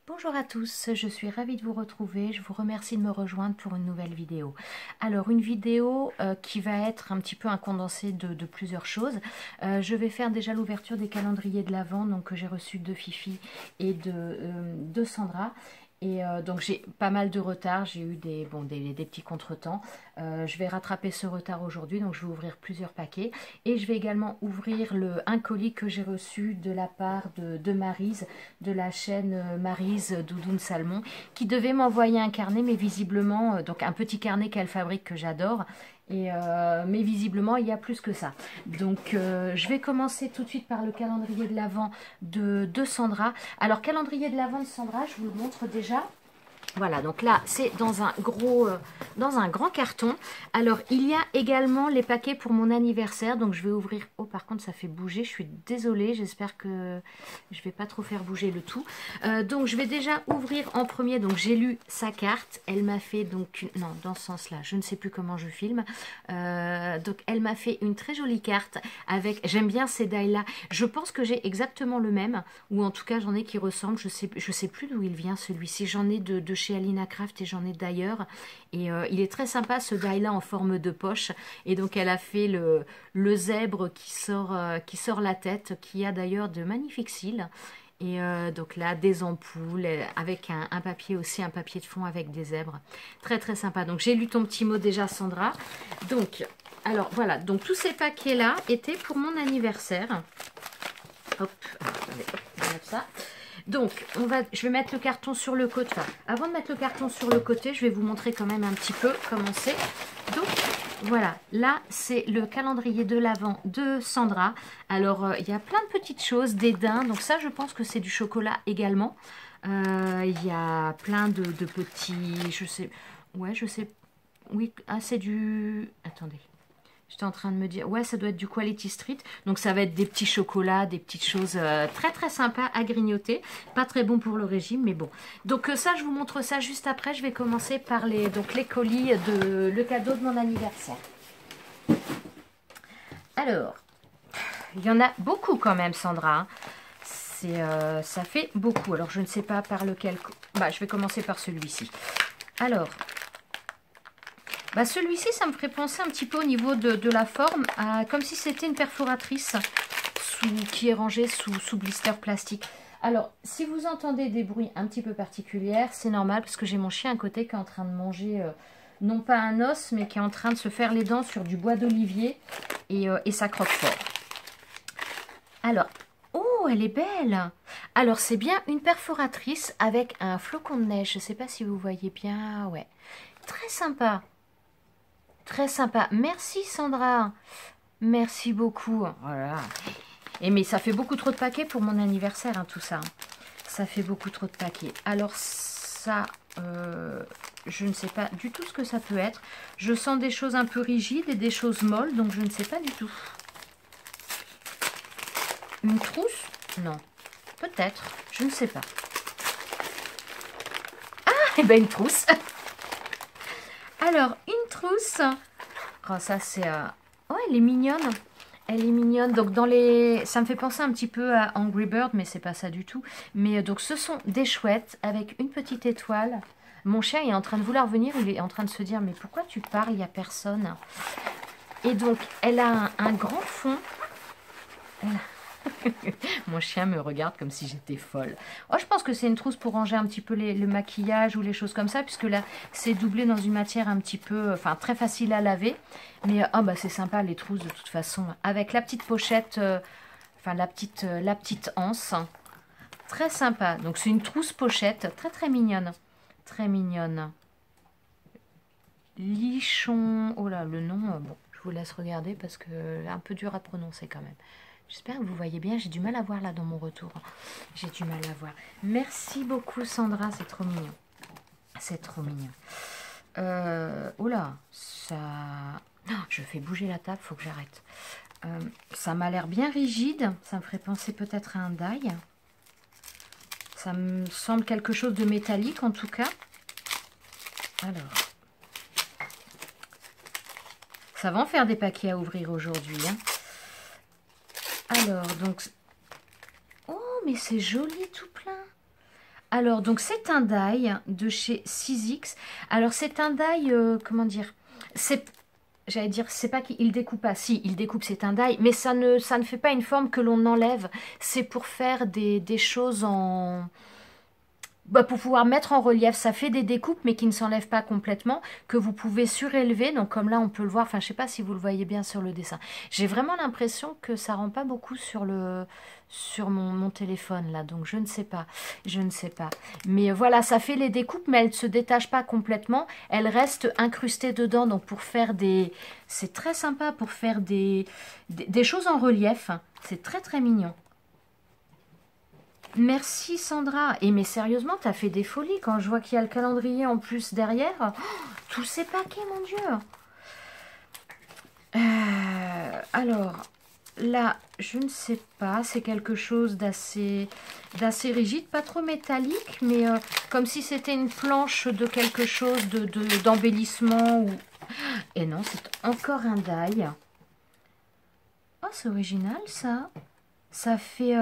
Bonjour à tous, je suis ravie de vous retrouver, je vous remercie de me rejoindre pour une nouvelle vidéo. Alors une vidéo qui va être un petit peu un condensé de plusieurs choses. Je vais faire déjà l'ouverture des calendriers de l'Avent donc que j'ai reçu de Fifi et de Sandra. Et donc j'ai pas mal de retard, j'ai eu des petits contretemps. Je vais rattraper ce retard aujourd'hui, donc je vais ouvrir plusieurs paquets. Et je vais également ouvrir un colis que j'ai reçu de la part de Maryse, de la chaîne Maryse Doudoune Salmon, qui devait m'envoyer un carnet, mais visiblement, donc un petit carnet qu'elle fabrique que j'adore. Mais visiblement, il y a plus que ça. Donc, je vais commencer tout de suite par le calendrier de l'Avent de Sandra. Alors, calendrier de l'Avent de Sandra, je vous le montre déjà. Voilà, donc là, c'est dans un grand carton. Alors, il y a également les paquets pour mon anniversaire. Donc, je vais ouvrir... Oh, par contre, ça fait bouger. Je suis désolée. J'espère que je ne vais pas trop faire bouger le tout. Donc, je vais déjà ouvrir en premier. Donc, j'ai lu sa carte. Elle m'a fait donc... Non, dans ce sens-là, je ne sais plus comment je filme. Donc, elle m'a fait une très jolie carte avec... J'aime bien ces die-là. Je pense que j'ai exactement le même. Ou en tout cas, j'en ai qui ressemblent. Je sais plus d'où il vient, celui-ci. J'en ai de chez Alina Craft et j'en ai d'ailleurs. Et il est très sympa ce die-là en forme de poche. Et donc elle a fait le zèbre qui sort la tête, qui a d'ailleurs de magnifiques cils. Et donc là, des ampoules avec un papier aussi, un papier de fond avec des zèbres. Très très sympa. Donc j'ai lu ton petit mot déjà, Sandra. Donc, alors voilà. Donc tous ces paquets-là étaient pour mon anniversaire. Hop, attendez, hop, on enlève ça. Donc, je vais mettre le carton sur le côté. Enfin, avant de mettre le carton sur le côté, je vais vous montrer quand même un petit peu comment c'est. Donc, voilà. Là, c'est le calendrier de l'Avent de Sandra. Alors, il y a plein de petites choses, des daims. Donc ça, je pense que c'est du chocolat également. Il y a plein de petits... Je sais... Ouais, je sais... Oui, ah, c'est du... Attendez. J'étais en train de me dire, ouais, ça doit être du Quality Street. Donc, ça va être des petits chocolats, des petites choses très, très sympas à grignoter. Pas très bon pour le régime, mais bon. Donc, ça, je vous montre ça juste après. Je vais commencer par les colis le cadeau de mon anniversaire. Alors, il y en a beaucoup quand même, Sandra. Ça fait beaucoup. Alors, je ne sais pas par lequel... Bah, je vais commencer par celui-ci. Alors... Bah celui-ci, ça me ferait penser un petit peu au niveau de la forme, comme si c'était une perforatrice qui est rangée sous blister plastique. Alors, si vous entendez des bruits un petit peu particuliers, c'est normal parce que j'ai mon chien à côté qui est en train de manger, non pas un os, mais qui est en train de se faire les dents sur du bois d'olivier et ça croque fort. Alors, oh, elle est belle! Alors, c'est bien une perforatrice avec un flocon de neige. Je ne sais pas si vous voyez bien, ouais. Très sympa. Très sympa. Merci Sandra. Merci beaucoup. Voilà. Et mais ça fait beaucoup trop de paquets pour mon anniversaire, hein, tout ça. Ça fait beaucoup trop de paquets. Alors ça, je ne sais pas du tout ce que ça peut être. Je sens des choses un peu rigides et des choses molles, donc je ne sais pas du tout. Une trousse? Non. Peut-être. Je ne sais pas. Ah, et ben une trousse. Alors, une trousse. Oh, ça, c'est... Oh, elle est mignonne. Elle est mignonne. Donc, ça me fait penser un petit peu à Angry Bird, mais c'est pas ça du tout. Mais donc, ce sont des chouettes avec une petite étoile. Mon chien est en train de vouloir venir. Il est en train de se dire, mais pourquoi tu parles? Il n'y a personne. Et donc, elle a un grand fond. Mon chien me regarde comme si j'étais folle. Oh, je pense que c'est une trousse pour ranger un petit peu le maquillage ou les choses comme ça, puisque là, c'est doublé dans une matière un petit peu, enfin, très facile à laver. Mais, oh, bah, c'est sympa, les trousses, de toute façon. Avec la petite pochette, enfin, la petite anse. Très sympa. Donc, c'est une trousse pochette, très, très mignonne. Très mignonne. Lichon. Oh là, le nom, bon, je vous laisse regarder parce que un peu dur à prononcer quand même. J'espère que vous voyez bien, j'ai du mal à voir là dans mon retour. J'ai du mal à voir. Merci beaucoup Sandra, c'est trop mignon. C'est trop mignon. Oh là, ça... Oh, je fais bouger la table, faut que j'arrête. Ça m'a l'air bien rigide, ça me ferait penser peut-être à un die. Ça me semble quelque chose de métallique en tout cas. Alors... Ça va en faire des paquets à ouvrir aujourd'hui, hein. Alors, donc... Oh, mais c'est joli tout plein. Alors, donc c'est un die de chez 6X. Alors, c'est un die, comment dire, c'est... J'allais dire, c'est pas qu'il découpe pas. Si, il découpe, c'est un die, mais ça ne fait pas une forme que l'on enlève. C'est pour faire des choses en... Bah, pour pouvoir mettre en relief, ça fait des découpes, mais qui ne s'enlèvent pas complètement, que vous pouvez surélever. Donc comme là, on peut le voir, enfin, je sais pas si vous le voyez bien sur le dessin. J'ai vraiment l'impression que ça rend pas beaucoup sur mon téléphone, là. Donc je ne sais pas, je ne sais pas. Mais voilà, ça fait les découpes, mais elles ne se détachent pas complètement. Elles restent incrustées dedans, donc pour faire des... C'est très sympa pour faire des choses en relief. C'est très, très mignon. Merci Sandra. Et mais sérieusement, t'as fait des folies quand je vois qu'il y a le calendrier en plus derrière. Oh, tous ces paquets, mon Dieu. Alors, là, je ne sais pas. C'est quelque chose d'assez rigide, pas trop métallique, mais comme si c'était une planche de quelque chose d'embellissement. Ou... Et non, c'est encore un die. Oh, c'est original ça. Ça fait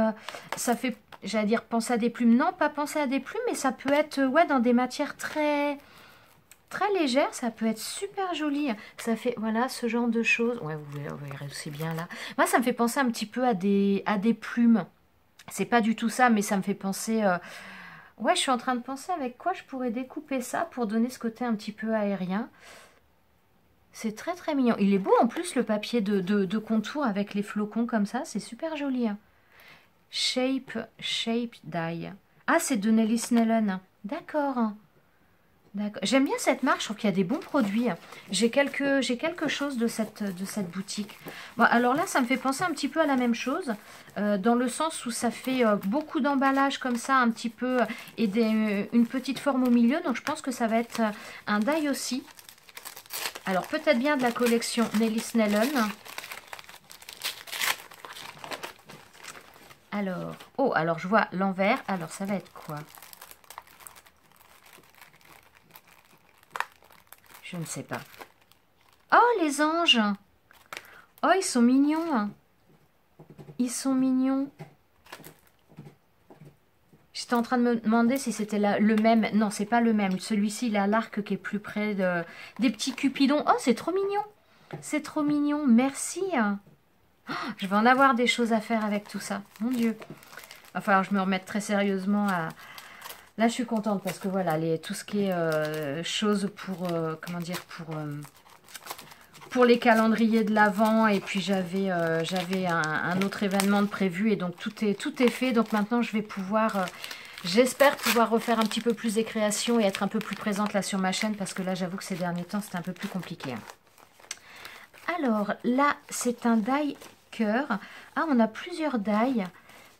j'allais dire penser à des plumes. Non, pas penser à des plumes, mais ça peut être ouais, dans des matières très légères. Ça peut être super joli. Ça fait, voilà, ce genre de choses. Ouais, vous verrez aussi bien là. Moi, ça me fait penser un petit peu à des plumes. C'est pas du tout ça, mais ça me fait penser... Ouais, je suis en train de penser avec quoi je pourrais découper ça pour donner ce côté un petit peu aérien. C'est très très mignon. Il est beau en plus le papier de contour avec les flocons comme ça. C'est super joli. Shape Die. Ah, c'est de Nelly Snellen. D'accord. J'aime bien cette marque, je trouve qu'il y a des bons produits. J'ai quelque chose de cette boutique. Bon, alors là, ça me fait penser un petit peu à la même chose, dans le sens où ça fait beaucoup d'emballage comme ça, un petit peu, et une petite forme au milieu. Donc je pense que ça va être un die aussi. Alors peut-être bien de la collection Nelly Snellen. Alors, oh, alors je vois l'envers. Alors, ça va être quoi? Je ne sais pas. Oh, les anges! Oh, ils sont mignons! Ils sont mignons. J'étais en train de me demander si c'était le même. Non, c'est pas le même. Celui-ci, il a l'arc qui est plus près des petits cupidons. Oh, c'est trop mignon! C'est trop mignon. Merci! Oh, je vais en avoir des choses à faire avec tout ça. Mon Dieu! Il va falloir que je me remette très sérieusement à... Là, je suis contente parce que voilà, tout ce qui est choses pour, comment dire, pour les calendriers de l'Avent. Et puis, j'avais un autre événement de prévu et donc tout est fait. Donc maintenant, je vais pouvoir, j'espère pouvoir refaire un petit peu plus des créations et être un peu plus présente là sur ma chaîne parce que là, j'avoue que ces derniers temps, c'était un peu plus compliqué. Alors, là, c'est un die cœur. Ah, on a plusieurs die.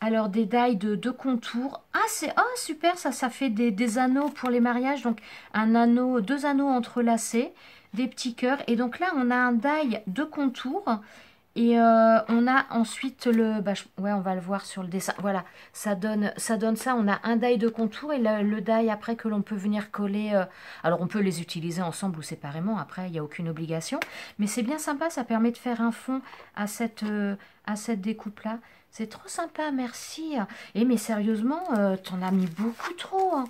Alors, des die de contour. Ah, c'est super, ça fait des anneaux pour les mariages. Donc, un anneau, 2 anneaux entrelacés, des petits cœurs. Et donc là, on a un die de contour. Et on a ensuite le... Bah, ouais, on va le voir sur le dessin. Voilà, ça donne ça. On a un die de contour et le die après que l'on peut venir coller. Alors, on peut les utiliser ensemble ou séparément. Après, il n'y a aucune obligation. Mais c'est bien sympa, ça permet de faire un fond à cette découpe-là. C'est trop sympa, merci. Et mais sérieusement, t'en as mis beaucoup trop. Hein.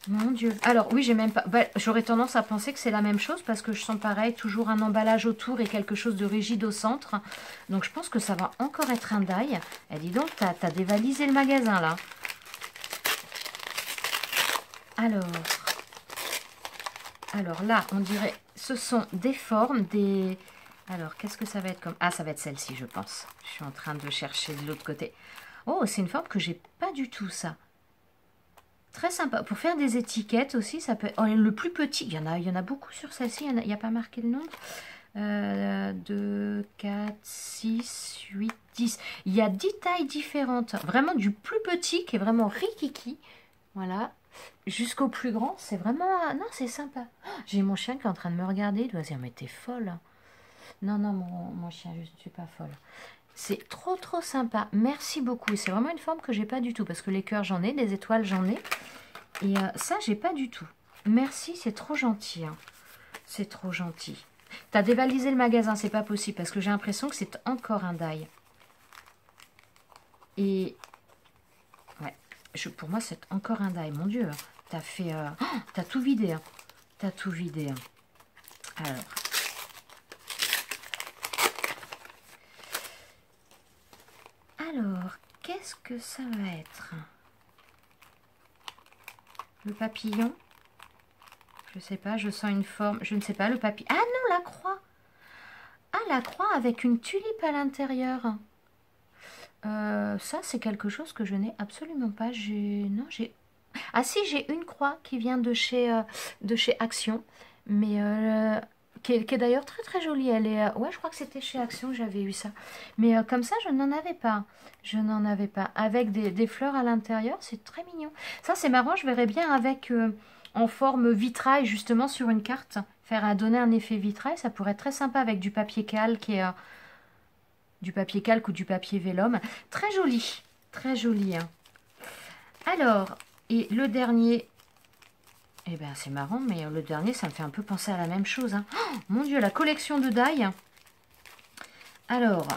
Mon Dieu. Alors oui, j'ai même pas... Bah, j'aurais tendance à penser que c'est la même chose parce que je sens pareil, toujours un emballage autour et quelque chose de rigide au centre. Donc je pense que ça va encore être un die. Et dis donc, t'as dévalisé le magasin là. Alors là, on dirait, ce sont des formes, des... Alors, qu'est-ce que ça va être comme... Ah, ça va être celle-ci, je pense. Je suis en train de chercher de l'autre côté. Oh, c'est une forme que j'ai pas du tout, ça. Très sympa. Pour faire des étiquettes aussi, ça peut... Oh, le plus petit, il y en a beaucoup sur celle-ci. Il n'y a pas marqué le nombre. 2, 4, 6, 8, 10. Il y a 10 tailles différentes. Vraiment du plus petit qui est vraiment rikiki. Voilà. Jusqu'au plus grand, c'est vraiment... Non, c'est sympa. Oh, j'ai mon chien qui est en train de me regarder. Il doit se dire, mais t'es folle. Non, non, mon chien, je ne suis pas folle. C'est trop, trop sympa. Merci beaucoup. C'est vraiment une forme que j'ai pas du tout. Parce que les cœurs, j'en ai. Les étoiles, j'en ai. Et ça, j'ai pas du tout. Merci, c'est trop gentil. Hein. C'est trop gentil. T'as dévalisé le magasin, c'est pas possible. Parce que j'ai l'impression que c'est encore un die. Et... Ouais. pour moi, c'est encore un die. Mon Dieu, t'as fait... t'as tout vidé. Hein. T'as tout vidé. Hein. Alors, qu'est-ce que ça va être? Le papillon? Je sais pas, je sens une forme. Je ne sais pas, le papillon. Ah non, la croix! Ah, la croix avec une tulipe à l'intérieur. Ça, c'est quelque chose que je n'ai absolument pas. Non, j'ai... Ah si, j'ai une croix qui vient de chez Action, mais qui est d'ailleurs très très jolie. Elle est, ouais, je crois que c'était chez Action que j'avais eu ça. Mais comme ça, je n'en avais pas. Je n'en avais pas. Avec des fleurs à l'intérieur, c'est très mignon. Ça, c'est marrant, je verrais bien avec en forme vitrail, justement, sur une carte. Donner un effet vitrail, ça pourrait être très sympa avec du papier calque et... du papier calque ou du papier vélum. Très joli. Très joli. Hein. Alors, et le dernier... Eh bien, c'est marrant, mais le dernier, ça me fait un peu penser à la même chose. Hein. Oh, mon Dieu, la collection de die. Alors,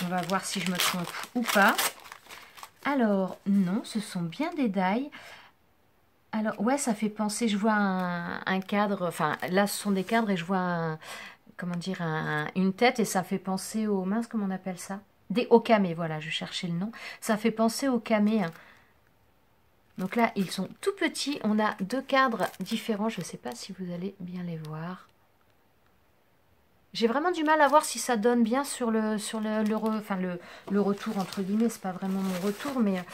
on va voir si je me trompe ou pas. Alors, non, ce sont bien des die. Alors, ouais, ça fait penser, je vois un cadre, enfin, là, ce sont des cadres et je vois, comment dire, une tête et ça fait penser au, mince, comment on appelle ça? Des okame, voilà, je cherchais le nom. Ça fait penser au kame. Hein. Donc là, ils sont tout petits. On a deux cadres différents. Je ne sais pas si vous allez bien les voir. J'ai vraiment du mal à voir si ça donne bien sur le retour, entre guillemets. C'est pas vraiment mon retour, mais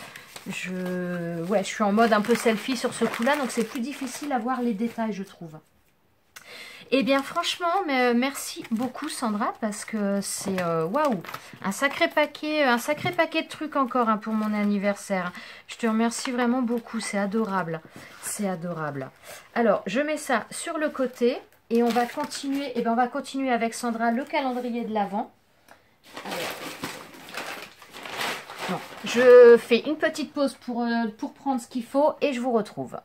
je suis en mode un peu selfie sur ce coup-là. Donc c'est plus difficile à voir les détails, je trouve. Eh bien, franchement, merci beaucoup, Sandra, parce que c'est, waouh, un sacré paquet de trucs encore hein, pour mon anniversaire. Je te remercie vraiment beaucoup, c'est adorable. C'est adorable. Alors, je mets ça sur le côté et on va continuer, on va continuer avec Sandra le calendrier de l'Avent. Bon, je fais une petite pause pour prendre ce qu'il faut et je vous retrouve.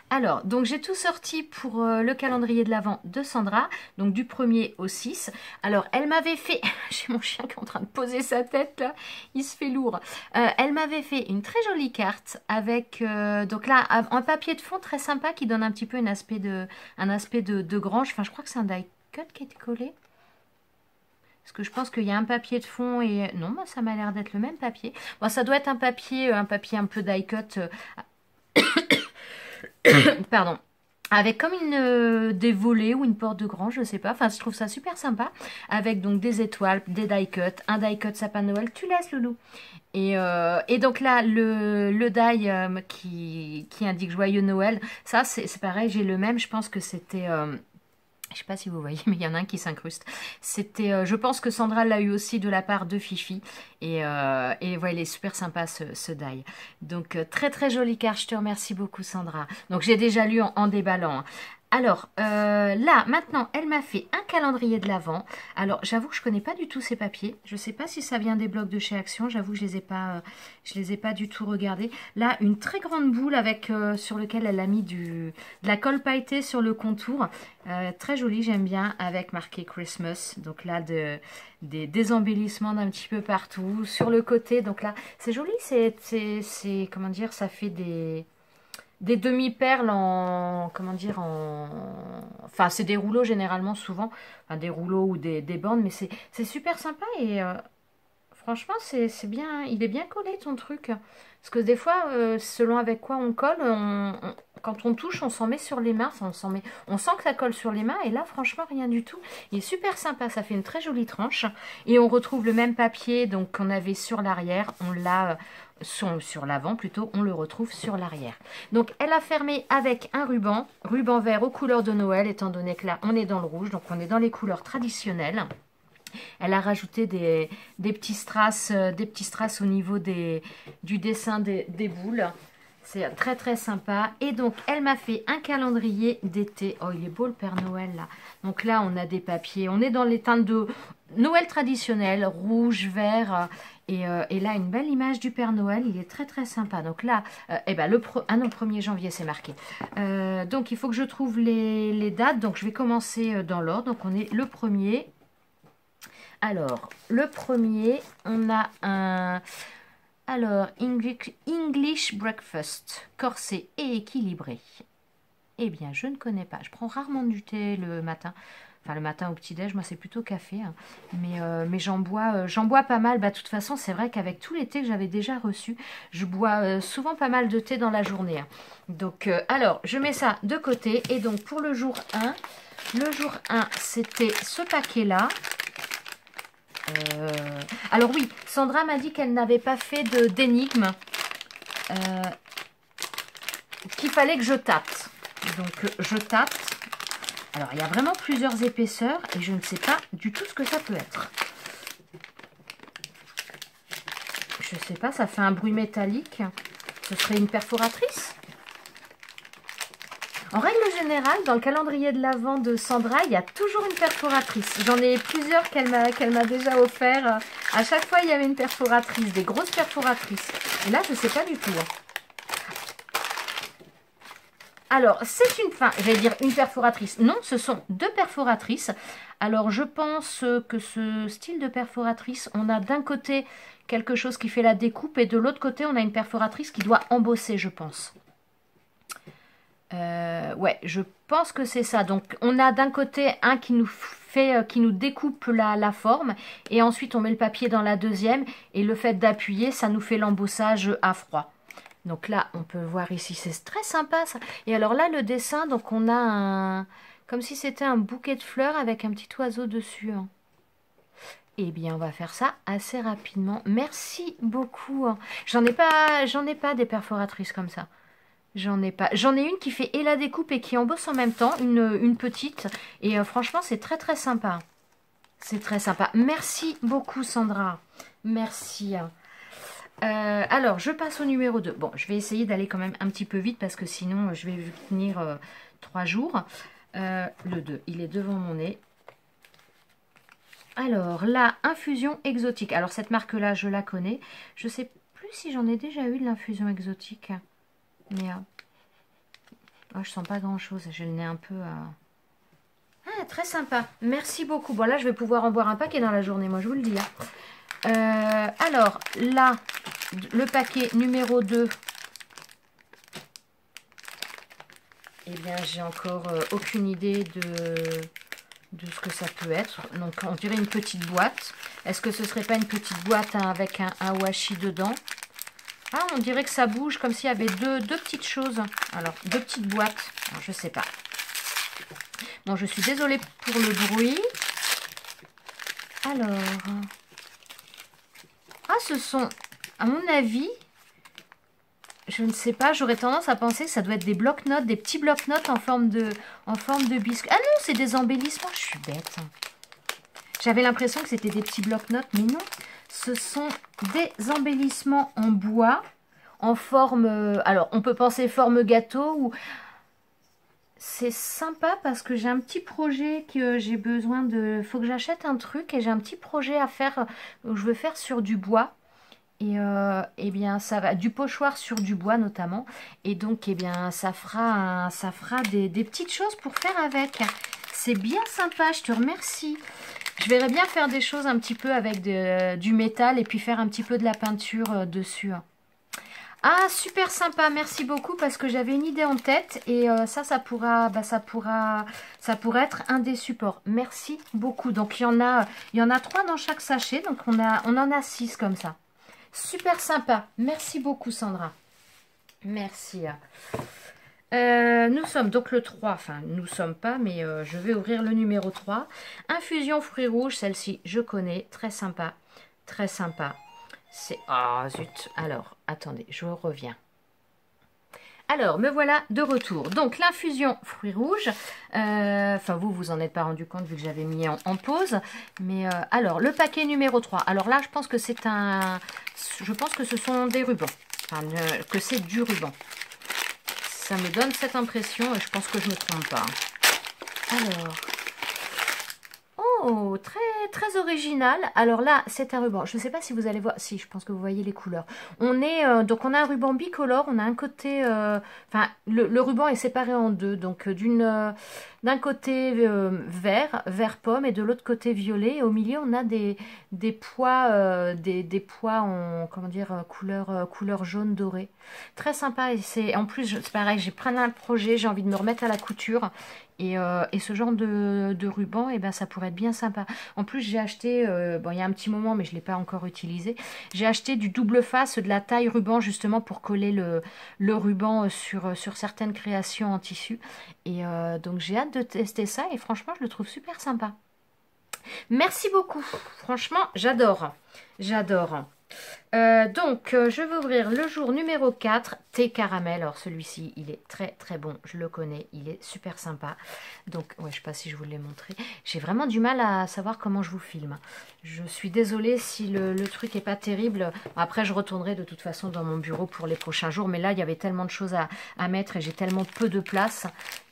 Alors, donc j'ai tout sorti pour le calendrier de l'Avent de Sandra, donc du 1er au 6. Alors, elle m'avait fait, j'ai mon chien qui est en train de poser sa tête là, il se fait lourd. Elle m'avait fait une très jolie carte avec, donc là, un papier de fond très sympa qui donne un petit peu un aspect de grange. Enfin, je crois que c'est un die cut qui est collé. Parce que je pense qu'il y a un papier de fond et... Non, bah, ça m'a l'air d'être le même papier. Bon, ça doit être un papier un peu die cut... Pardon, avec comme des volets ou une porte de grange, je sais pas. Enfin, je trouve ça super sympa. Avec donc des étoiles, des die cut, un die cut sapin de Noël. Tu laisses, Loulou. Et donc là, le die qui indique Joyeux Noël, ça c'est pareil, j'ai le même. Je pense que c'était... je sais pas si vous voyez, mais il y en a un qui s'incruste. C'était, je pense que Sandra l'a eu aussi de la part de Fifi. Et voilà, il est super sympa ce die. Donc, très très jolie carte. Je te remercie beaucoup, Sandra. Donc, j'ai déjà lu en déballant. Hein. Alors, là, maintenant, elle m'a fait un calendrier de l'Avent. Alors, j'avoue que je ne connais pas du tout ces papiers. Je ne sais pas si ça vient des blocs de chez Action. J'avoue que je les ai pas du tout regardés. Là, une très grande boule avec sur lequel elle a mis de la colle pailletée sur le contour. Très jolie, j'aime bien, avec marqué Christmas. Donc là, des embellissements d'un petit peu partout. Sur le côté, donc là, c'est joli. C'est comment dire, ça fait des demi-perles en, comment dire, enfin c'est des rouleaux généralement souvent, enfin, des rouleaux ou des bandes, mais c'est super sympa et franchement c'est bien, il est bien collé ton truc, parce que des fois selon avec quoi on colle, quand on touche on s'en met sur les mains, enfin, on sent que ça colle sur les mains et là franchement rien du tout, il est super sympa, ça fait une très jolie tranche et on retrouve le même papier donc qu'on avait sur l'arrière, on l'a sur l'avant plutôt, on le retrouve sur l'arrière. Donc elle a fermé avec un ruban vert aux couleurs de Noël, étant donné que là on est dans le rouge, donc on est dans les couleurs traditionnelles. Elle a rajouté des petits strass au niveau du dessin des boules. C'est très très sympa. Et donc elle m'a fait un calendrier d'été. Oh il est beau le Père Noël là. Donc là on a des papiers. On est dans les teintes de Noël traditionnelles. Rouge, vert. Et là une belle image du Père Noël. Il est très très sympa. Donc là, le 1er janvier c'est marqué. Donc il faut que je trouve les dates. Donc je vais commencer dans l'ordre. Donc on est le 1er. Alors, le premier, on a un... Alors, English Breakfast, corsé et équilibré. Eh bien, je ne connais pas. Je prends rarement du thé le matin. Enfin, le matin au petit-déj, moi, c'est plutôt café. Hein. Mais j'en bois pas mal. Bah, de toute façon, c'est vrai qu'avec tous les thés que j'avais déjà reçus, je bois souvent pas mal de thé dans la journée. Hein. Donc, alors, je mets ça de côté. Et donc, pour le jour 1, c'était ce paquet-là. Alors oui, Sandra m'a dit qu'elle n'avait pas fait d'énigme, qu'il fallait que je tâte. Donc je tâte. Alors il y a vraiment plusieurs épaisseurs et je ne sais pas du tout ce que ça peut être. Je sais pas, ça fait un bruit métallique. Ce serait une perforatrice? En règle générale, dans le calendrier de l'Avent de Sandra, il y a toujours une perforatrice. J'en ai plusieurs qu'elle m'a déjà offert. À chaque fois, il y avait une perforatrice, des grosses perforatrices. Et là, je ne sais pas du tout. Alors, c'est j'allais dire une perforatrice. Non, ce sont deux perforatrices. Alors, je pense que ce style de perforatrice, on a d'un côté quelque chose qui fait la découpe et de l'autre côté, on a une perforatrice qui doit embosser, je pense. Ouais, je pense que c'est ça. Donc, on a d'un côté un qui nous découpe la forme et ensuite on met le papier dans la deuxième et le fait d'appuyer, ça nous fait l'embossage à froid. Donc là, on peut voir ici, c'est très sympa ça. Et alors là, le dessin, donc on a comme si c'était un bouquet de fleurs avec un petit oiseau dessus. Hein. Eh bien, on va faire ça assez rapidement. Merci beaucoup. Hein. J'en ai pas des perforatrices comme ça. J'en ai pas. J'en ai une qui fait et la découpe et qui embosse en même temps, une petite. Et franchement, c'est très très sympa. C'est très sympa. Merci beaucoup, Sandra. Merci. Alors, je passe au numéro 2. Bon, je vais essayer d'aller quand même un petit peu vite parce que sinon, je vais tenir 3 jours. Le 2, il est devant mon nez. Alors, la infusion exotique. Alors, cette marque-là, je la connais. Je sais plus si j'en ai déjà eu de l'infusion exotique. Mais je sens pas grand chose, j'ai le nez un peu... Ah, très sympa, merci beaucoup. Bon là je vais pouvoir en boire un paquet dans la journée, moi je vous le dis. Hein. Alors là, le paquet numéro 2. Eh bien j'ai encore aucune idée de ce que ça peut être. Donc on dirait une petite boîte. Est-ce que ce serait pas une petite boîte hein, avec un washi dedans? Ah, on dirait que ça bouge comme s'il y avait deux petites choses. Alors, deux petites boîtes. Alors, je sais pas. Bon, je suis désolée pour le bruit. Alors. Ah, ce sont, à mon avis, je ne sais pas, j'aurais tendance à penser que ça doit être des blocs-notes, des petits blocs-notes en forme de biscuit. Ah non, c'est des embellissements. Je suis bête. J'avais l'impression que c'était des petits blocs-notes, mais non. Ce sont des embellissements en bois, en forme... alors, on peut penser forme gâteau ou... C'est sympa parce que j'ai un petit projet que j'ai besoin de... Il faut que j'achète un truc et j'ai un petit projet à faire, que je veux faire sur du bois. Et eh bien, ça va... Du pochoir sur du bois notamment. Et donc, eh bien, ça fera des petites choses pour faire avec. C'est bien sympa, je te remercie. Je verrais bien faire des choses un petit peu avec du métal et puis faire un petit peu de la peinture dessus. Ah, super sympa, merci beaucoup parce que j'avais une idée en tête et ça pourra être un des supports. Merci beaucoup. Donc, il y en a 3 dans chaque sachet, donc on en a 6 comme ça. Super sympa, merci beaucoup Sandra. Merci. Nous sommes donc le 3, enfin nous sommes pas, mais je vais ouvrir le numéro 3. Infusion fruits rouges, celle-ci je connais, très sympa, très sympa. C'est... Ah zut, alors attendez, je reviens. Alors me voilà de retour. Donc l'infusion fruits rouges, enfin vous en êtes pas rendu compte vu que j'avais mis en pause. Mais alors le paquet numéro 3, alors là je pense que c'est je pense que ce sont des rubans, enfin que c'est du ruban. Ça me donne cette impression et je pense que je ne me trompe pas. Alors, oh, très, très original. Alors là, c'est un ruban. Je ne sais pas si vous allez voir. Si, je pense que vous voyez les couleurs. Donc, on a un ruban bicolore. On a un côté... Enfin, le ruban est séparé en deux. Donc, d'une d'un côté vert pomme et de l'autre côté violet. Et au milieu, on a des pois, des pois en comment dire, couleur jaune doré. Très sympa. Et c'est en plus, c'est pareil, j'ai plein de projets, j'ai envie de me remettre à la couture. Et ce genre de ruban, et ben, ça pourrait être bien sympa. En plus, j'ai acheté, bon, il y a un petit moment, mais je ne l'ai pas encore utilisé, j'ai acheté du double face, de la taille ruban, justement pour coller le ruban sur certaines créations en tissu. Et donc, j'ai hâte de tester ça, et franchement, je le trouve super sympa. Merci beaucoup. Franchement, j'adore. J'adore. Je vais ouvrir le jour numéro 4, thé caramel. Alors celui-ci, il est très très bon, je le connais, il est super sympa. Donc, ouais, je sais pas si je vous l'ai montré. J'ai vraiment du mal à savoir comment je vous filme. Je suis désolée si le truc est pas terrible. Après, je retournerai de toute façon dans mon bureau pour les prochains jours. Mais là, il y avait tellement de choses à mettre et j'ai tellement peu de place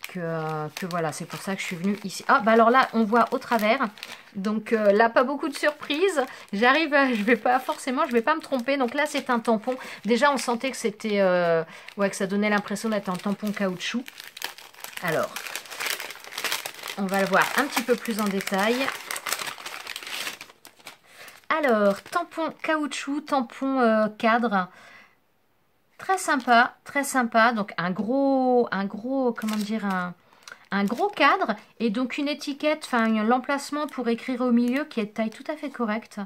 que voilà, c'est pour ça que je suis venue ici. Ah, bah alors là, on voit au travers. Donc là, pas beaucoup de surprises. J'arrive, je vais pas me tromper. Donc là, c'est un tampon. Déjà, on sentait que c'était, ouais, que ça donnait l'impression d'être un tampon caoutchouc. Alors, on va le voir un petit peu plus en détail. Alors, tampon caoutchouc, tampon cadre. Très sympa, très sympa. Donc un gros, comment dire, un gros cadre et donc une étiquette, enfin l'emplacement pour écrire au milieu qui est de taille tout à fait correcte,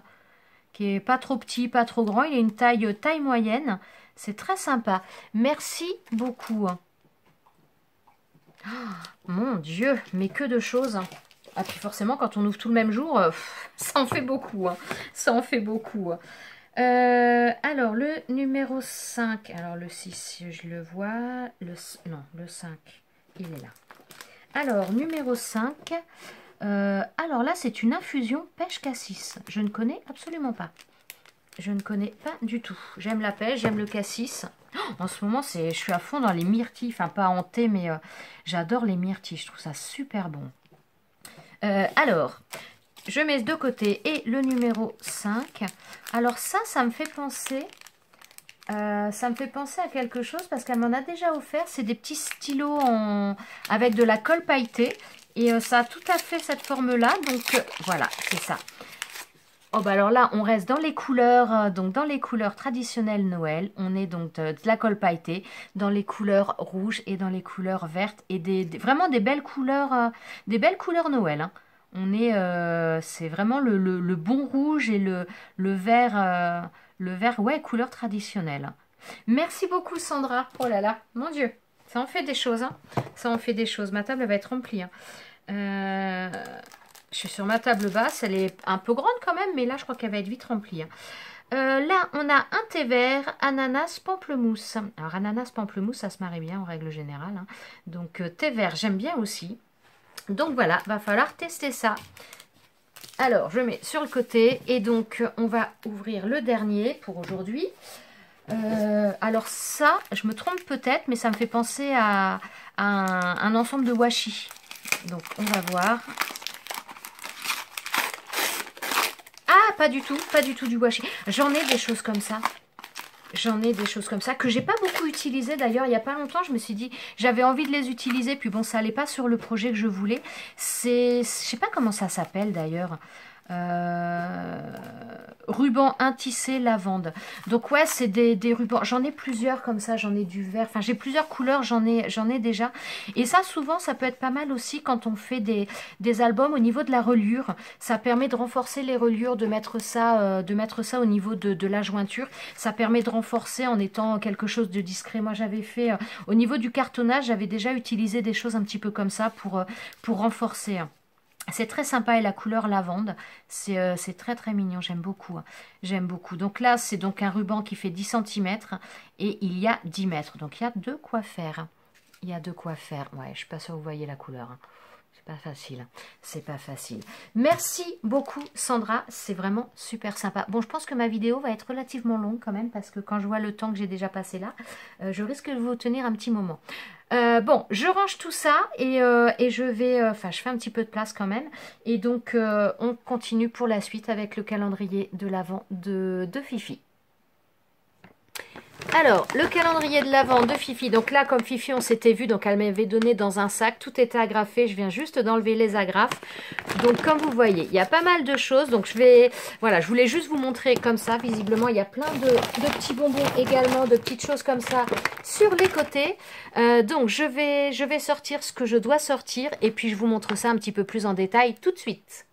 qui est pas trop petit, pas trop grand. Il a une taille moyenne. C'est très sympa. Merci beaucoup. Oh, mon Dieu, mais que de choses. Ah puis forcément, quand on ouvre tout le même jour, ça en fait beaucoup. Hein. Ça en fait beaucoup. Alors, le numéro 5. Alors, le 6, je le vois. Non, le 5, il est là. Alors, numéro 5. Alors là, c'est une infusion pêche cassis. Je ne connais absolument pas. Je ne connais pas du tout. J'aime la pêche, j'aime le cassis. Oh, en ce moment, je suis à fond dans les myrtilles. Enfin, pas en thé, mais j'adore les myrtilles. Je trouve ça super bon. Alors, je mets de côté. Et le numéro 5. Alors ça me fait penser... à quelque chose parce qu'elle m'en a déjà offert. C'est des petits stylos avec de la colle pailletée. Et ça a tout à fait cette forme-là. Donc voilà, c'est ça. Oh bah alors là, on reste dans les couleurs, donc dans les couleurs traditionnelles Noël. On est donc de la colle pailletée, dans les couleurs rouges et dans les couleurs vertes. Et vraiment des belles couleurs Noël. Hein. On est, c'est vraiment le bon rouge et le vert, ouais, couleur traditionnelle. Merci beaucoup Sandra. Oh là là, mon Dieu, ça en fait des choses. Hein. Ça en fait des choses. Ma table elle va être remplie. Hein. Je suis sur ma table basse, elle est un peu grande quand même, mais là je crois qu'elle va être vite remplie. Hein. Là, on a un thé vert, ananas, pamplemousse. Alors, ananas, pamplemousse, ça se marie bien en règle générale. Hein. Donc, thé vert, j'aime bien aussi. Donc, voilà, va falloir tester ça. Alors, je mets sur le côté. Et donc, on va ouvrir le dernier pour aujourd'hui. Alors, ça, je me trompe peut-être, mais ça me fait penser à un ensemble de washi. Donc, on va voir. Pas du tout du washi. J'en ai des choses comme ça. J'en ai des choses comme ça que j'ai pas beaucoup utilisées d'ailleurs. Il n'y a pas longtemps, je me suis dit, j'avais envie de les utiliser. Puis bon, ça allait pas sur le projet que je voulais. Je sais pas comment ça s'appelle d'ailleurs. Ruban intissé lavande. Donc ouais, c'est des rubans. J'en ai plusieurs comme ça, j'en ai du vert. Enfin, j'ai plusieurs couleurs, j'en ai déjà. Et ça, souvent, ça peut être pas mal aussi quand on fait des albums au niveau de la reliure. Ça permet de renforcer les reliures, de mettre ça au niveau de la jointure. Ça permet de renforcer en étant quelque chose de discret. Moi, j'avais fait au niveau du cartonnage, j'avais déjà utilisé des choses un petit peu comme ça pour renforcer. C'est très sympa et la couleur lavande, c'est très très mignon, j'aime beaucoup. J'aime beaucoup. Donc là, c'est donc un ruban qui fait 10 cm et il y a 10 mètres. Donc il y a de quoi faire. Il y a de quoi faire. Ouais, je suis pas sûre que vous voyez la couleur. Hein. C'est pas facile. C'est pas facile. Merci beaucoup Sandra, c'est vraiment super sympa. Bon, je pense que ma vidéo va être relativement longue quand même parce que quand je vois le temps que j'ai déjà passé là, je risque de vous tenir un petit moment. Bon, je range tout ça et je vais, enfin je fais un petit peu de place quand même et donc on continue pour la suite avec le calendrier de l'Avent de Fifi. Alors, le calendrier de l'Avent de Fifi. Donc là, comme Fifi, on s'était vu, donc elle m'avait donné dans un sac. Tout était agrafé. Je viens juste d'enlever les agrafes. Donc, comme vous voyez, il y a pas mal de choses. Donc, voilà, je voulais juste vous montrer comme ça. Visiblement, il y a plein de petits bonbons également, de petites choses comme ça sur les côtés. Donc, je vais sortir ce que je dois sortir. Et puis, je vous montre ça un petit peu plus en détail tout de suite.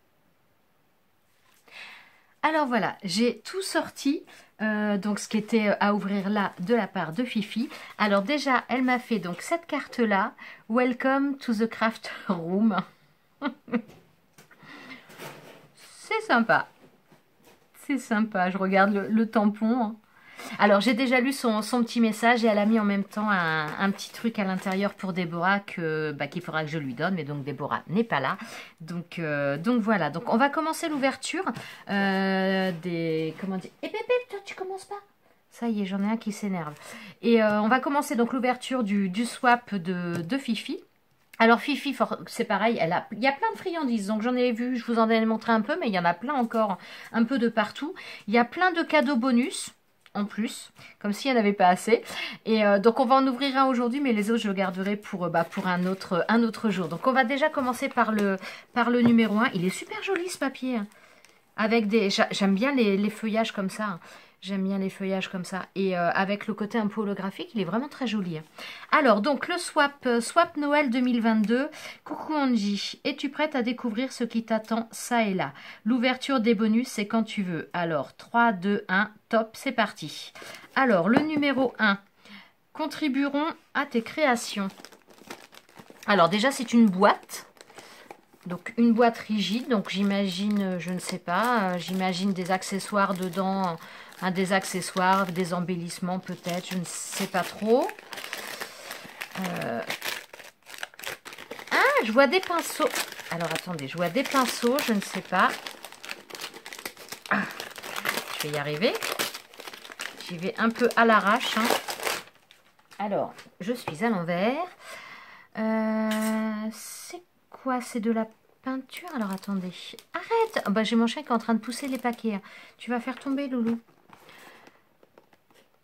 Alors voilà, j'ai tout sorti, donc ce qui était à ouvrir là de la part de Fifi. Alors déjà, elle m'a fait donc cette carte-là, Welcome to the Craft Room. C'est sympa, je regarde le tampon. Alors j'ai déjà lu son petit message et elle a mis en même temps un petit truc à l'intérieur pour Déborah qu'il faudra que je lui donne, mais donc Déborah n'est pas là. Donc voilà, donc on va commencer l'ouverture comment dire, Pépé, toi tu commences pas? Ça y est, j'en ai un qui s'énerve. Et on va commencer donc l'ouverture du swap de Fifi. Alors Fifi, c'est pareil, il y a plein de friandises, donc j'en ai vu, je vous en ai montré un peu, mais il y en a plein encore, un peu de partout. Il y a plein de cadeaux bonus en plus, comme s'il n'y en avait pas assez. Et donc on va en ouvrir un aujourd'hui, mais les autres je le garderai pour un autre jour. Donc on va déjà commencer par le numéro 1. Il est super joli ce papier, hein. Avec j'aime bien les feuillages comme ça, hein. J'aime bien les feuillages comme ça. Et avec le côté un peu holographique, il est vraiment très joli, hein. Alors, donc, le swap Noël 2022. Coucou Angie, es-tu prête à découvrir ce qui t'attend ça et là? L'ouverture des bonus, c'est quand tu veux. Alors, 3, 2, 1, top, c'est parti. Alors, le numéro 1. Contribueront à tes créations. Alors, déjà, c'est une boîte. Donc une boîte rigide, donc j'imagine, je ne sais pas, j'imagine des accessoires dedans, des accessoires, des embellissements peut-être, je ne sais pas trop. Ah, je vois des pinceaux. Alors attendez, je vois des pinceaux, je ne sais pas. Ah, je vais y arriver. J'y vais un peu à l'arrache, hein. Alors, je suis à l'envers. C'est quoi? C'est de la peinture? Alors attendez, arrête! Oh, bah, j'ai mon chien qui est en train de pousser les paquets, hein. Tu vas faire tomber Loulou.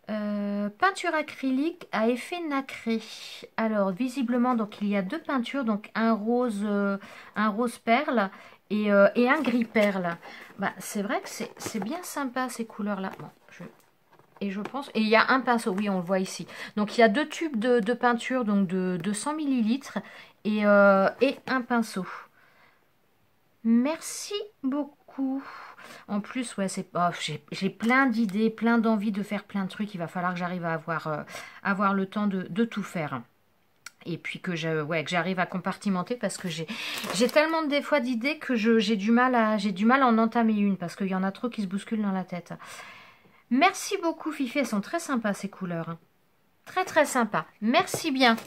Peinture acrylique à effet nacré. Alors visiblement donc il y a deux peintures, donc un rose perle et un gris perle. Bah, c'est vrai que c'est bien sympa ces couleurs là. Bon, et je pense, et il y a un pinceau, oui on le voit ici. Donc il y a deux tubes de peinture, donc de 100 ml et un pinceau. Merci beaucoup. En plus, ouais, j'ai plein d'idées, plein d'envie de faire plein de trucs. Il va falloir que j'arrive à avoir le temps de tout faire. Et puis que j'arrive à compartimenter parce que j'ai tellement des fois d'idées que j'ai du mal à en entamer une parce qu'il y en a trop qui se bousculent dans la tête. Merci beaucoup Fifi, elles sont très sympas ces couleurs, hein. Très très sympa. Merci bien.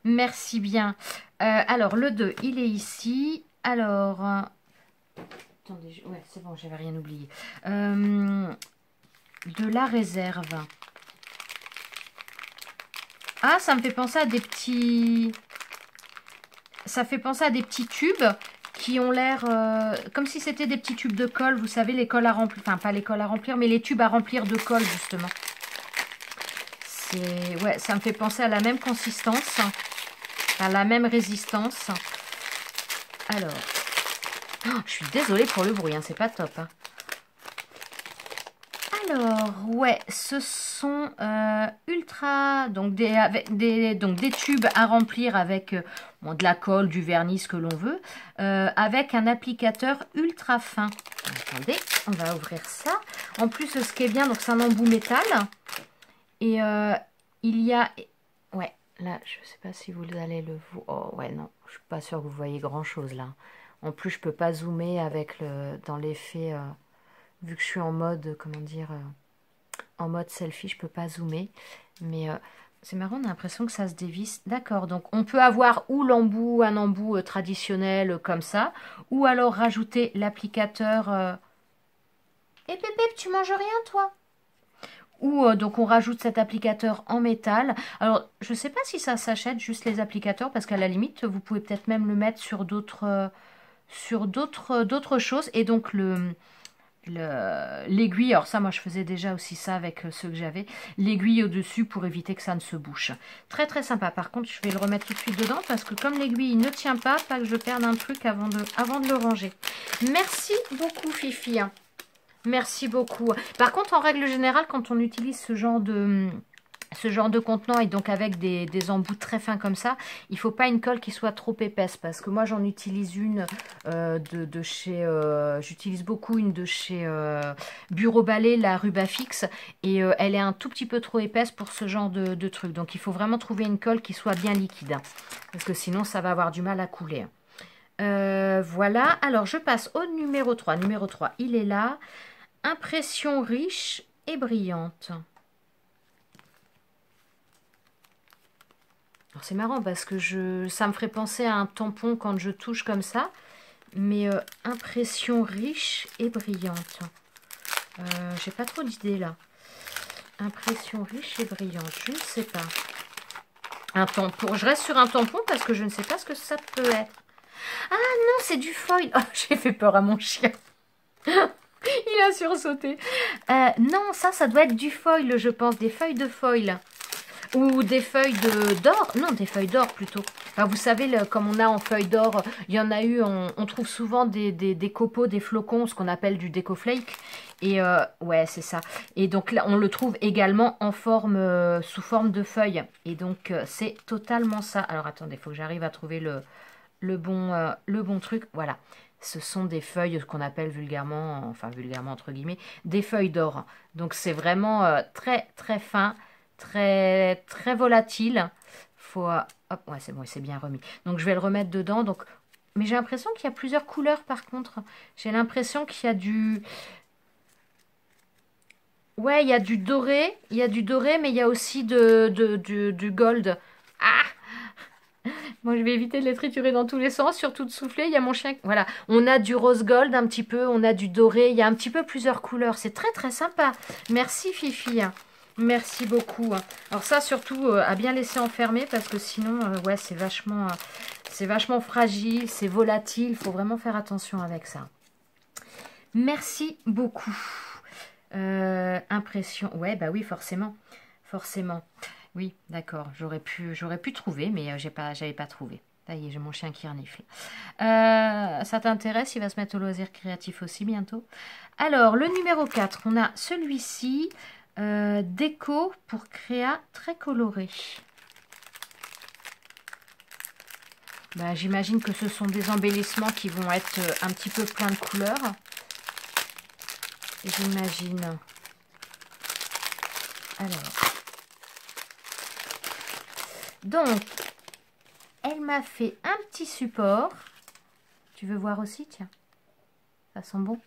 Merci bien. Alors le 2, il est ici. Alors... attendez, ouais, c'est bon, j'avais rien oublié. De la réserve. Ah, ça me fait penser à des petits... Ça fait penser à des petits tubes qui ont l'air... comme si c'était des petits tubes de colle. Vous savez, les cols à remplir... Enfin, pas les cols à remplir, mais les tubes à remplir de colle, justement. Ouais, ça me fait penser à la même consistance. À la même résistance. Alors... Oh, je suis désolée pour le bruit, hein, c'est pas top, hein. Alors, ouais, ce sont ultra, donc des tubes à remplir avec de la colle, du vernis, ce que l'on veut, avec un applicateur ultra fin. Attendez, on va ouvrir ça. En plus, ce qui est bien, donc c'est un embout métal. Et il y a, ouais, là, je sais pas si vous allez le voir. Oh, ouais, non, je suis pas sûre que vous voyez grand chose là. En plus, je peux pas zoomer avec dans l'effet... vu que je suis en mode, comment dire, en mode selfie, je peux pas zoomer. Mais c'est marrant, on a l'impression que ça se dévisse. D'accord, donc on peut avoir ou l'embout, un embout traditionnel comme ça, ou alors rajouter l'applicateur. Eh Pépé, tu manges rien toi? Ou donc on rajoute cet applicateur en métal. Alors, je sais pas si ça s'achète juste les applicateurs, parce qu'à la limite, vous pouvez peut-être même le mettre sur d'autres choses. Et donc l'aiguille. Alors ça, moi, je faisais déjà aussi ça avec ceux que j'avais. L'aiguille au-dessus pour éviter que ça ne se bouche. Très, très sympa. Par contre, je vais le remettre tout de suite dedans parce que comme l'aiguille ne tient pas que je perde un truc avant de le ranger. Merci beaucoup, Fifi. Merci beaucoup. Par contre, en règle générale, quand on utilise ce genre de contenant et donc avec des embouts très fins comme ça, il ne faut pas une colle qui soit trop épaisse parce que moi j'en utilise une de chez, j'utilise beaucoup une de chez Bureau Ballet, la Rubafix, et elle est un tout petit peu trop épaisse pour ce genre de truc. Donc il faut vraiment trouver une colle qui soit bien liquide parce que sinon ça va avoir du mal à couler. Voilà, alors je passe au numéro 3. Numéro 3, il est là. Impression riche et brillante. C'est marrant parce que ça me ferait penser à un tampon quand je touche comme ça. Mais impression riche et brillante. J'ai pas trop d'idées là. Impression riche et brillante. Je ne sais pas. Un tampon. Je reste sur un tampon parce que je ne sais pas ce que ça peut être. Ah non, c'est du foil. Oh, j'ai fait peur à mon chien. Il a sursauté. Non, ça doit être du foil, je pense. Des feuilles de foil. Ou des feuilles d'or. Non, des feuilles d'or plutôt. Enfin, vous savez, comme on a en feuilles d'or, il y en a eu, on trouve souvent des copeaux, des flocons, ce qu'on appelle du décoflake. Et ouais, c'est ça. Et donc là, on le trouve également en forme, sous forme de feuilles. Et donc, c'est totalement ça. Alors, attendez, il faut que j'arrive à trouver le bon truc. Voilà. Ce sont des feuilles qu'on appelle vulgairement, enfin vulgairement entre guillemets, des feuilles d'or. Donc, c'est vraiment très, très fin. Très, très volatile. Faut, hop, ouais, c'est bon, c'est bien remis. Donc, je vais le remettre dedans. Donc, mais j'ai l'impression qu'il y a plusieurs couleurs, par contre. J'ai l'impression qu'il y a du... Ouais, il y a du doré. Il y a du doré, mais il y a aussi du gold. Ah! Bon, je vais éviter de les triturer dans tous les sens, surtout de souffler. Il y a mon chien... Voilà, on a du rose gold un petit peu. On a du doré. Il y a un petit peu plusieurs couleurs. C'est très, très sympa. Merci, Fifi. Merci beaucoup. Alors ça, surtout, à bien laisser enfermer parce que sinon, ouais, c'est vachement fragile, c'est volatile. Il faut vraiment faire attention avec ça. Merci beaucoup. Impression. Ouais, bah oui, forcément. Forcément. Oui, d'accord. J'aurais pu trouver, mais j'avais pas trouvé. Ça y est, j'ai mon chien qui renifle. Ça t'intéresse? Il va se mettre au loisir créatif aussi bientôt. Alors, le numéro 4, on a celui-ci. Déco pour créa très coloré. Bah, j'imagine que ce sont des embellissements qui vont être un petit peu plein de couleurs. J'imagine. Alors. Donc, elle m'a fait un petit support. Tu veux voir aussi? Tiens. Ça sent bon.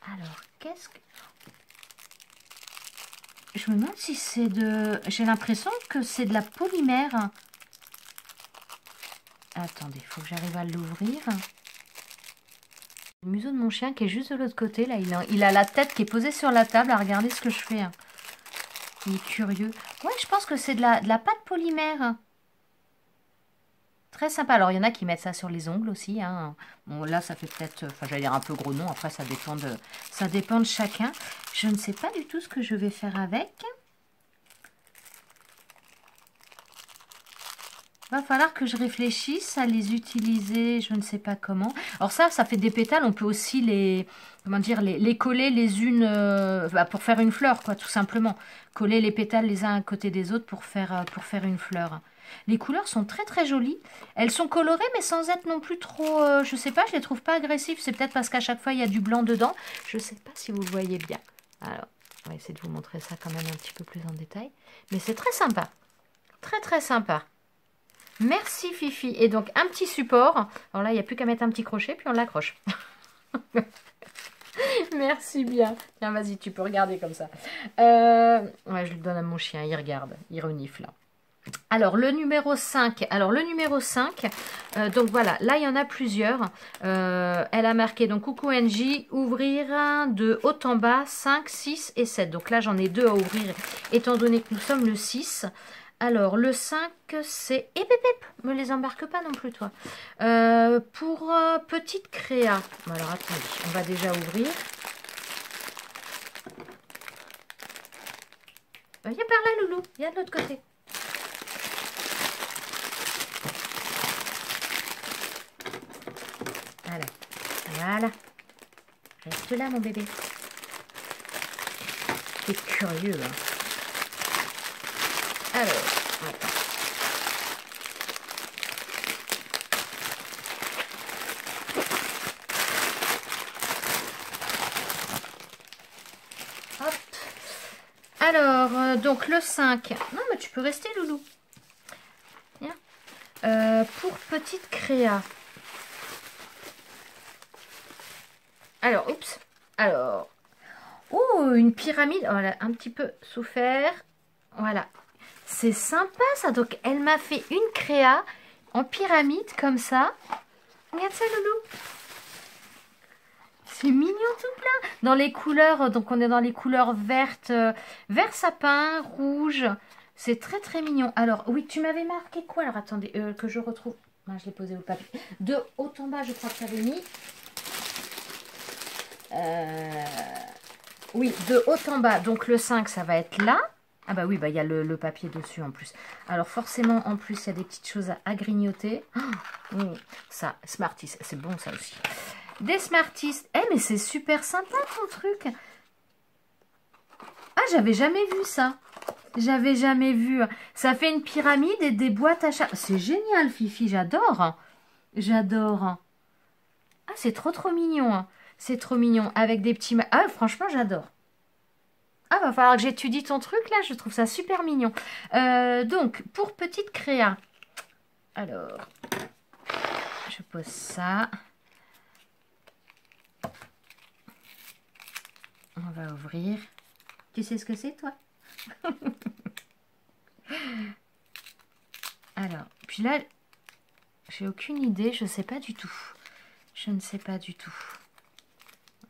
Alors, qu'est-ce que... Je me demande si c'est de... J'ai l'impression que c'est de la polymère. Attendez, il faut que j'arrive à l'ouvrir. Le museau de mon chien qui est juste de l'autre côté. Là, il a la tête qui est posée sur la table à regarder ce que je fais. Il est curieux. Ouais, je pense que c'est de la pâte polymère. Très sympa. Alors, il y en a qui mettent ça sur les ongles aussi. Bon, là, ça fait peut-être... Enfin, j'allais dire un peu gros nom. Après, ça dépend de chacun. Je ne sais pas du tout ce que je vais faire avec. Va falloir que je réfléchisse à les utiliser. Je ne sais pas comment. Alors ça fait des pétales. On peut aussi les coller les unes... pour faire une fleur, quoi, tout simplement. Coller les pétales les uns à côté des autres pour faire une fleur. Les couleurs sont très très jolies. Elles sont colorées mais sans être non plus trop... je sais pas, je les trouve pas agressives. C'est peut-être parce qu'à chaque fois il y a du blanc dedans. Je sais pas si vous le voyez bien. Alors, on va essayer de vous montrer ça quand même un petit peu plus en détail. Mais c'est très sympa. Très très sympa. Merci Fifi. Et donc un petit support. Alors là, il n'y a plus qu'à mettre un petit crochet puis on l'accroche. Merci bien. Tiens, vas-y, tu peux regarder comme ça. Ouais, je le donne à mon chien. Il regarde. Il renifle. Alors, le numéro 5. Donc voilà, là, il y en a plusieurs. Elle a marqué, donc, coucou NJ, ouvrir de haut en bas, 5, 6 et 7. Donc là, j'en ai 2 à ouvrir, étant donné que nous sommes le 6. Alors, le 5, c'est... Et me les embarque pas non plus, toi. Pour petite créa. Alors, attendez, on va déjà ouvrir. Il y a par là, Loulou. Il y a de l'autre côté. Voilà. Voilà. Reste là, mon bébé. T'es curieux, hein. Alors, attends. Hop. Alors, donc le 5. Non, mais tu peux rester, Loulou. Bien. Pour petite créa. Alors, oups. Alors. Oh, une pyramide. Oh, elle a un petit peu souffert. Voilà. C'est sympa ça. Donc, elle m'a fait une créa en pyramide comme ça. Regarde ça, Loulou. C'est mignon tout plein. Dans les couleurs, donc on est dans les couleurs vertes, vert sapin, rouge. C'est très très mignon. Alors, oui, tu m'avais marqué quoi? Alors, attendez, que je retrouve. Ah, je l'ai posé au papier. De haut en bas, je crois que tu avais mis. Oui, de haut en bas. Donc, le 5, ça va être là. Ah bah oui, bah il y a le papier dessus en plus. Alors forcément, en plus, il y a des petites choses à grignoter. Oh, ça, Smarties, c'est bon ça aussi. Des Smarties. Eh, mais c'est super sympa ton truc. Ah, j'avais jamais vu ça. J'avais jamais vu. Ça fait une pyramide et des boîtes à chat. C'est génial, Fifi, j'adore. J'adore. Ah, c'est trop trop mignon. C'est trop mignon. Avec des petits... Ah, franchement, j'adore. Ah, va falloir que j'étudie ton truc, là. Je trouve ça super mignon. Donc, pour petite créa. Alors, je pose ça. On va ouvrir. Tu sais ce que c'est, toi? Alors, puis là, j'ai aucune idée. Je ne sais pas du tout. Je ne sais pas du tout.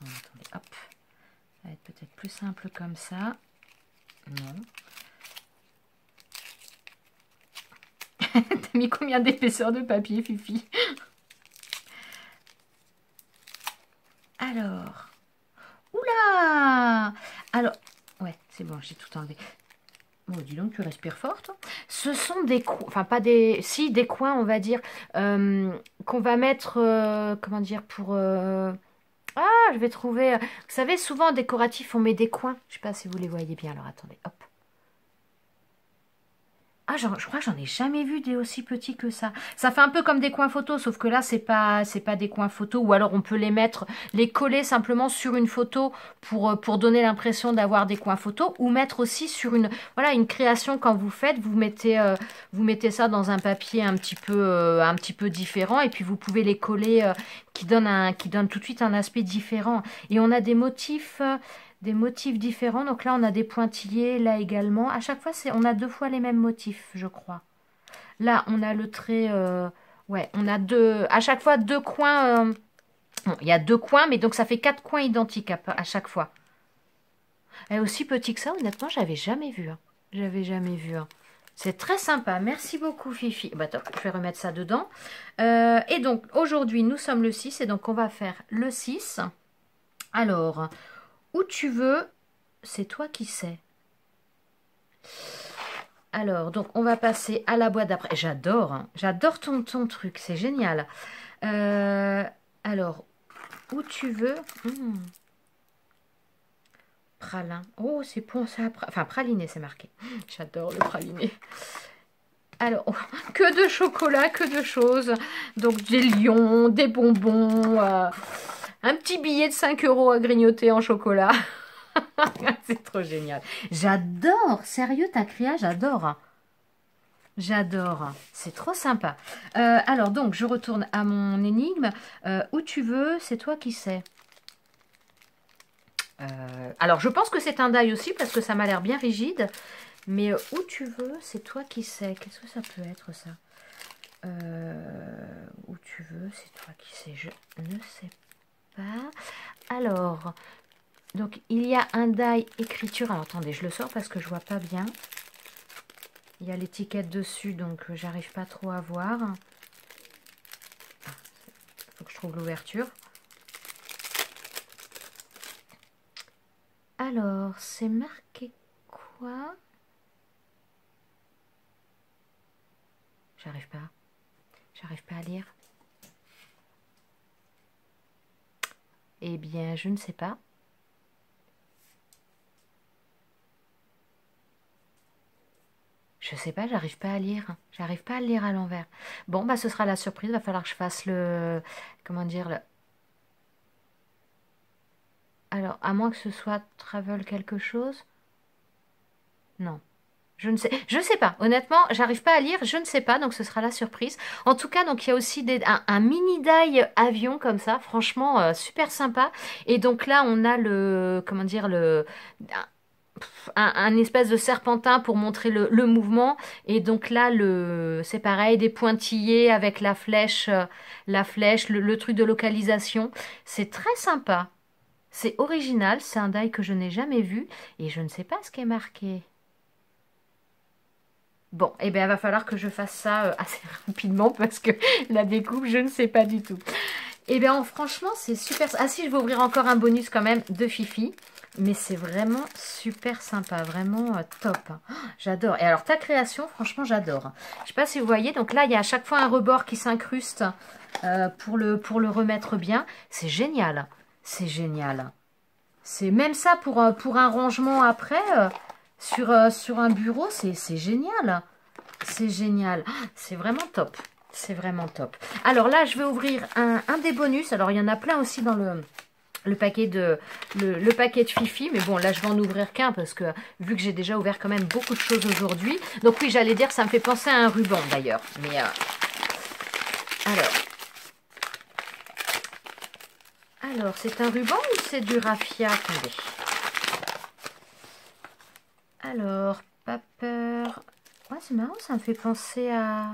Oh, attendez, hop. Ça va être peut-être plus simple comme ça. Non. T'as mis combien d'épaisseur de papier, Fifi? Alors. Oula! Alors. Ouais, c'est bon, j'ai tout enlevé. Bon, dis donc, tu respires fort, toi. Ce sont des coins, enfin pas des... Si, des coins, on va dire, qu'on va mettre, comment dire, pour... Ah, je vais trouver... Vous savez, souvent en décoratif, on met des coins. Je ne sais pas si vous les voyez bien. Alors, attendez, hop. Ah, je crois que j'en ai jamais vu des aussi petits que ça. Ça fait un peu comme des coins photos, sauf que là, c'est pas des coins photos. Ou alors, on peut les mettre, les coller simplement sur une photo pour donner l'impression d'avoir des coins photos. Ou mettre aussi sur une, voilà, une création quand vous faites. Vous mettez ça dans un papier un petit peu différent. Et puis, vous pouvez les coller qui donnent tout de suite un aspect différent. Et on a des motifs... des motifs différents. Donc là, on a des pointillés, là également. À chaque fois, on a 2 fois les mêmes motifs, je crois. Là, on a le trait... ouais, on a à chaque fois 2 coins... bon, il y a 2 coins, mais donc ça fait 4 coins identiques à chaque fois. Et aussi petit que ça, honnêtement, j'avais jamais vu. Hein. J'avais jamais vu. Hein. C'est très sympa. Merci beaucoup, Fifi. Bah, top, je vais remettre ça dedans. Et donc, aujourd'hui, nous sommes le 6. Et donc, on va faire le 6. Alors... Où tu veux, c'est toi qui sais. Alors, donc, on va passer à la boîte d'après. J'adore, hein, j'adore ton truc, c'est génial. Alors, où tu veux. Pralin. Oh, c'est bon ça. Enfin, praliné, c'est marqué. J'adore le praliné. Alors, oh, que de chocolat, que de choses. Donc, des lions, des bonbons, un petit billet de 5 € à grignoter en chocolat. C'est trop génial. J'adore. Sérieux, ta créa, j'adore. J'adore. C'est trop sympa. Alors, donc, je retourne à mon énigme. Où tu veux, c'est toi qui sais. Alors, je pense que c'est un die aussi, parce que ça m'a l'air bien rigide. Mais où tu veux, c'est toi qui sais. Qu'est-ce que ça peut être, ça? Où tu veux, c'est toi qui sais. Je ne sais pas. Alors... Donc, il y a un die écriture. Alors, attendez, je le sors parce que je vois pas bien. Il y a l'étiquette dessus, donc j'arrive pas trop à voir. Il faut que je trouve l'ouverture. Alors, c'est marqué quoi? J'arrive pas. J'arrive pas à lire. Eh bien, je ne sais pas. Je sais pas, j'arrive pas à lire. J'arrive pas à le lire à l'envers. Bon, bah ce sera la surprise. Va falloir que je fasse le... Comment dire le... Alors, à moins que ce soit Travel quelque chose. Non. Je ne sais pas. Honnêtement, j'arrive pas à lire. Je ne sais pas. Donc, ce sera la surprise. En tout cas, donc il y a aussi un mini die avion comme ça. Franchement, super sympa. Et donc là, on a le... Comment dire un espèce de serpentin pour montrer le mouvement. Et donc là, c'est pareil, des pointillés avec la flèche, le truc de localisation. C'est très sympa. C'est original. C'est un die que je n'ai jamais vu. Et je ne sais pas ce qui est marqué. Bon, eh bien, il va falloir que je fasse ça assez rapidement parce que la découpe, je ne sais pas du tout. Eh bien, franchement, c'est super. Ah si, je vais ouvrir encore un bonus quand même de Fifi. Mais c'est vraiment super sympa, vraiment top. Oh, j'adore. Et alors, ta création, franchement, j'adore. Je ne sais pas si vous voyez. Donc là, il y a à chaque fois un rebord qui s'incruste pour le remettre bien. C'est génial. C'est génial. C'est même ça pour un rangement après, sur un bureau, c'est génial. C'est génial. C'est vraiment top. C'est vraiment top. Alors là, je vais ouvrir un des bonus. Alors, il y en a plein aussi dans le paquet de Fifi. Mais bon, là, je vais en ouvrir qu'un parce que vu que j'ai déjà ouvert quand même beaucoup de choses aujourd'hui. Donc oui, j'allais dire, ça me fait penser à un ruban d'ailleurs. Mais alors, c'est un ruban ou c'est du raffia? Attendez. Alors, pas peur. Ouais, c'est marrant, ça me fait penser à...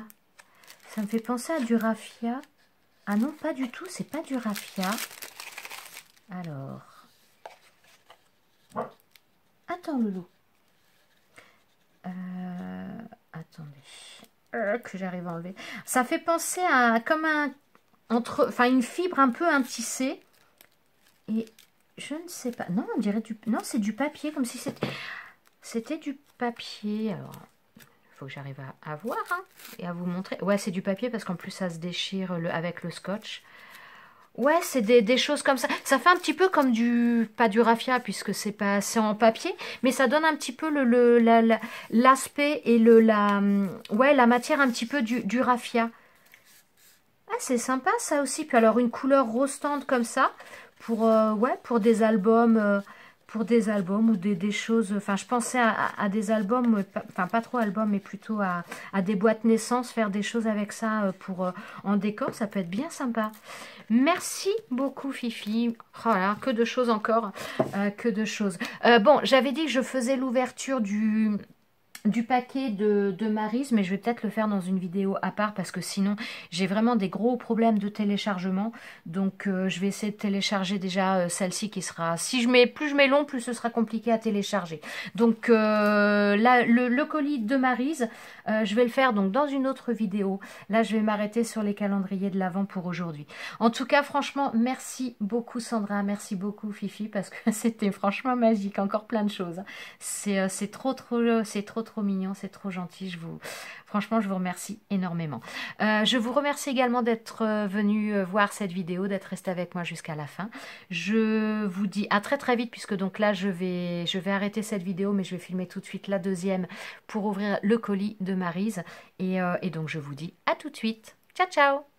Ça me fait penser à du raffia. Ah non, pas du tout, c'est pas du raffia. Alors... Attends, Loulou. Attendez. Que j'arrive à enlever. Ça fait penser à... Comme un... Enfin, une fibre un peu un tissé. Et je ne sais pas. Non, on dirait du... Non, c'est du papier, comme si c'était... C'était du papier. Alors... Faut que j'arrive à voir hein, et à vous montrer. Ouais, c'est du papier parce qu'en plus ça se déchire avec le scotch. Ouais, c'est des choses comme ça. Ça fait un petit peu comme pas du raffia puisque c'est en papier, mais ça donne un petit peu l'aspect et la matière un petit peu du raffia. Ah, c'est sympa ça aussi. Puis alors une couleur rose tendre comme ça pour des albums. Pour des albums ou des choses, enfin je pensais à des albums, enfin pas trop albums, mais plutôt à des boîtes naissance, faire des choses avec ça en décor, ça peut être bien sympa. Merci beaucoup Fifi. Oh là, que de choses encore, que de choses. Bon, j'avais dit que je faisais l'ouverture du paquet de Maryse, mais je vais peut-être le faire dans une vidéo à part parce que sinon j'ai vraiment des gros problèmes de téléchargement. Donc je vais essayer de télécharger déjà celle-ci qui sera... plus je mets long, plus ce sera compliqué à télécharger. Donc là, le colis de Maryse, je vais le faire donc dans une autre vidéo. Là, je vais m'arrêter sur les calendriers de l'Avent pour aujourd'hui. En tout cas, franchement, merci beaucoup Sandra, merci beaucoup Fifi parce que c'était franchement magique, encore plein de choses. C'est trop mignon, c'est trop gentil. Franchement, je vous remercie énormément. Je vous remercie également d'être venu voir cette vidéo, d'être resté avec moi jusqu'à la fin. Je vous dis à très très vite puisque donc là, je vais arrêter cette vidéo, mais je vais filmer tout de suite la deuxième pour ouvrir le colis de Maryse. Et donc, je vous dis à tout de suite. Ciao, ciao!